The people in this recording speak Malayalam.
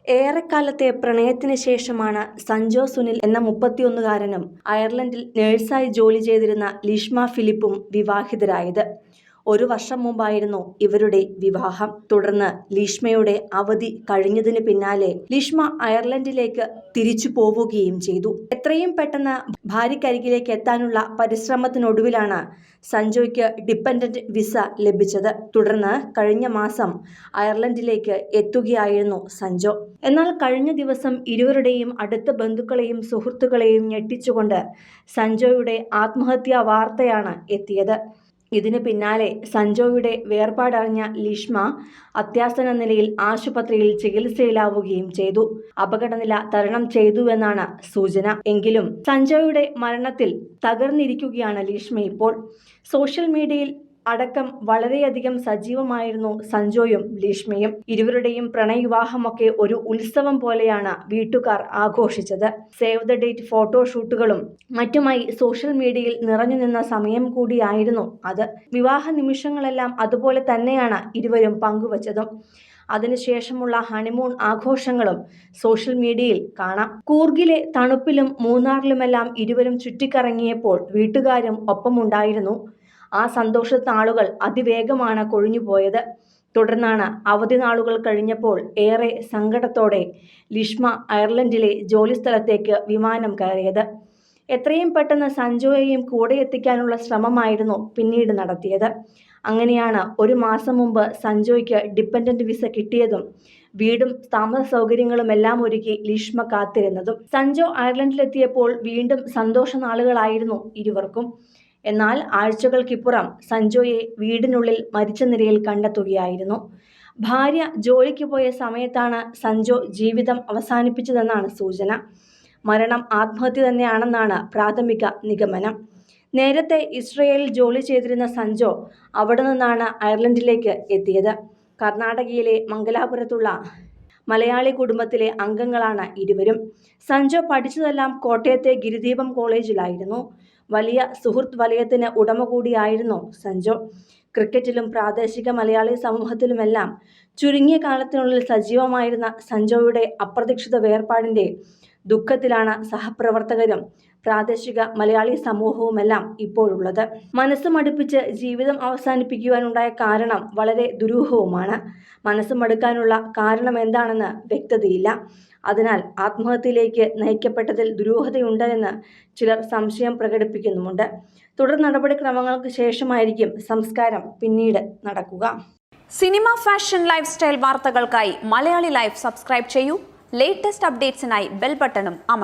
ഏറെക്കാലത്തെ പ്രണയത്തിന് ശേഷമാണ് സഞ്ജോ സുനിൽ എന്ന 31-കാരനും അയർലൻഡിൽ നഴ്സായി ജോലി ചെയ്തിരുന്ന ലിഷ്മ ഫിലിപ്പും വിവാഹിതരായത്. 1 വർഷം മുമ്പായിരുന്നു ഇവരുടെ വിവാഹം. തുടർന്ന് ലിഷ്മയുടെ അവധി കഴിഞ്ഞതിന് പിന്നാലെ ലിഷ്മ അയർലൻഡിലേക്ക് തിരിച്ചു പോവുകയും ചെയ്തു. എത്രയും പെട്ടെന്ന് ഭാര്യയ്ക്കരികിലേക്ക് എത്താനുള്ള പരിശ്രമത്തിനൊടുവിലാണ് സഞ്ജോയ്ക്ക് ഡിപെൻഡന്റ് വിസ ലഭിച്ചത്. തുടർന്ന് കഴിഞ്ഞ മാസം അയർലൻഡിലേക്ക് എത്തുകയായിരുന്നു സഞ്ജോ. എന്നാൽ കഴിഞ്ഞ ദിവസം ഇരുവരുടെയും അടുത്ത ബന്ധുക്കളെയും സുഹൃത്തുക്കളെയും ഞെട്ടിച്ചുകൊണ്ട് സഞ്ജോയുടെ ആത്മഹത്യാ വാർത്തയാണ് എത്തിയത്. ഇതിന് പിന്നാലെ സഞ്ജോയുടെ വേർപാടറിഞ്ഞ ലിഷ്മ അത്യാസന്ന നിലയിൽ ആശുപത്രിയിൽ ചികിത്സയിലാവുകയും ചെയ്തു. അപകടനില തരണം ചെയ്തുവെന്നാണ് സൂചന. എങ്കിലും സഞ്ജോയുടെ മരണത്തിൽ തകർന്നിരിക്കുകയാണ് ലിഷ്മ ഇപ്പോൾ. സോഷ്യൽ മീഡിയയിൽ അടക്കം വളരെയധികം സജീവമായിരുന്നു സഞ്ജോയും ലിഷ്മയും. ഇരുവരുടെയും പ്രണയവിവാഹമൊക്കെ ഒരു ഉത്സവം പോലെയാണ് വീട്ടുകാർ ആഘോഷിച്ചത്. സേവ് ദ ഡേറ്റ് ഫോട്ടോഷൂട്ടുകളും മറ്റുമായി സോഷ്യൽ മീഡിയയിൽ നിറഞ്ഞു നിന്ന സമയം കൂടിയായിരുന്നു അത്. വിവാഹ നിമിഷങ്ങളെല്ലാം അതുപോലെ തന്നെയാണ് ഇരുവരും പങ്കുവച്ചതും. അതിനുശേഷമുള്ള ഹണിമൂൺ ആഘോഷങ്ങളും സോഷ്യൽ മീഡിയയിൽ കാണാം. കൂർഗിലെ തണുപ്പിലും മൂന്നാറിലുമെല്ലാം ഇരുവരും ചുറ്റിക്കറങ്ങിയപ്പോൾ വീട്ടുകാരും ഒപ്പമുണ്ടായിരുന്നു. ആ സന്തോഷത്താളുകൾ അതിവേഗമാണ് കൊഴിഞ്ഞുപോയത്. തുടർന്നാണ് അവധി നാളുകൾ കഴിഞ്ഞപ്പോൾ ഏറെ സങ്കടത്തോടെ ലിഷ്മ അയർലൻഡിലെ ജോലിസ്ഥലത്തേക്ക് വിമാനം കയറിയത്. എത്രയും പെട്ടെന്ന് സഞ്ജോയെയും കൂടെ എത്തിക്കാനുള്ള ശ്രമമായിരുന്നു പിന്നീട് നടത്തിയത്. അങ്ങനെയാണ് 1 മാസം മുമ്പ് സഞ്ജോയ്ക്ക് ഡിപെൻഡന്റ് വിസ കിട്ടിയതും വീടും താമസ സൗകര്യങ്ങളുമെല്ലാം ഒരുക്കി ലിഷ്മ കാത്തിരുന്നതും. സഞ്ജോ അയർലൻഡിലെത്തിയപ്പോൾ വീണ്ടും സന്തോഷ നാളുകളായിരുന്നു ഇരുവർക്കും. എന്നാൽ ആഴ്ചകൾക്കിപ്പുറം സഞ്ജോയെ വീടിനുള്ളിൽ മരിച്ച നിലയിൽ കണ്ടെത്തുകയായിരുന്നു. ഭാര്യ ജോലിക്ക് പോയ സമയത്താണ് സഞ്ജോ ജീവിതം അവസാനിപ്പിച്ചതെന്നാണ് സൂചന. മരണം ആത്മഹത്യ തന്നെയാണെന്നാണ് പ്രാഥമിക നിഗമനം. നേരത്തെ ഇസ്രയേലിൽ ജോലി ചെയ്തിരുന്ന സഞ്ജോ അവിടെ നിന്നാണ് അയർലൻഡിലേക്ക് എത്തിയത്. കർണാടകയിലെ മംഗലാപുരത്തുള്ള മലയാളി കുടുംബത്തിലെ അംഗങ്ങളാണ് ഇരുവരും. സഞ്ജോ പഠിച്ചതെല്ലാം കോട്ടയത്തെ ഗിരിദീപം കോളേജിലായിരുന്നു. വലിയ സുഹൃത്ത് വലയത്തിന് ഉടമ കൂടിയായിരുന്നു സഞ്ജോ. ക്രിക്കറ്റിലും പ്രാദേശിക മലയാളി സമൂഹത്തിലുമെല്ലാം ചുരുങ്ങിയ കാലത്തിനുള്ളിൽ സജീവമായിരുന്ന സഞ്ജോയുടെ അപ്രതീക്ഷിത വേർപാടിൻ്റെ ദുഃഖത്തിലാണ് സഹപ്രവർത്തകരും പ്രാദേശിക മലയാളി സമൂഹവുമെല്ലാം ഇപ്പോഴുള്ളത്. മനസ്സ് മടുപ്പിച്ച് ജീവിതം അവസാനിപ്പിക്കുവാനുണ്ടായ കാരണം വളരെ ദുരൂഹവുമാണ്. മനസ്സ് മടുക്കാനുള്ള കാരണം എന്താണെന്ന് വ്യക്തതയില്ല. അതിനാൽ ആത്മഹത്യയിലേക്ക് നയിക്കപ്പെട്ടതിൽ ദുരൂഹതയുണ്ടെന്ന് ചിലർ സംശയം പ്രകടിപ്പിക്കുന്നുമുണ്ട്. തുടർ നടപടിക്രമങ്ങൾക്ക് ശേഷമായിരിക്കും സംസ്കാരം പിന്നീട് നടക്കുക. സിനിമ, ഫാഷൻ, ലൈഫ് സ്റ്റൈൽ വാർത്തകൾക്കായി മലയാളി ലൈഫ് സബ്സ്ക്രൈബ് ചെയ്യൂ. ലേറ്റസ്റ്റ് അപ്ഡേറ്റ്സിനായി ബെൽ ബട്ടണും അമർത്തുക.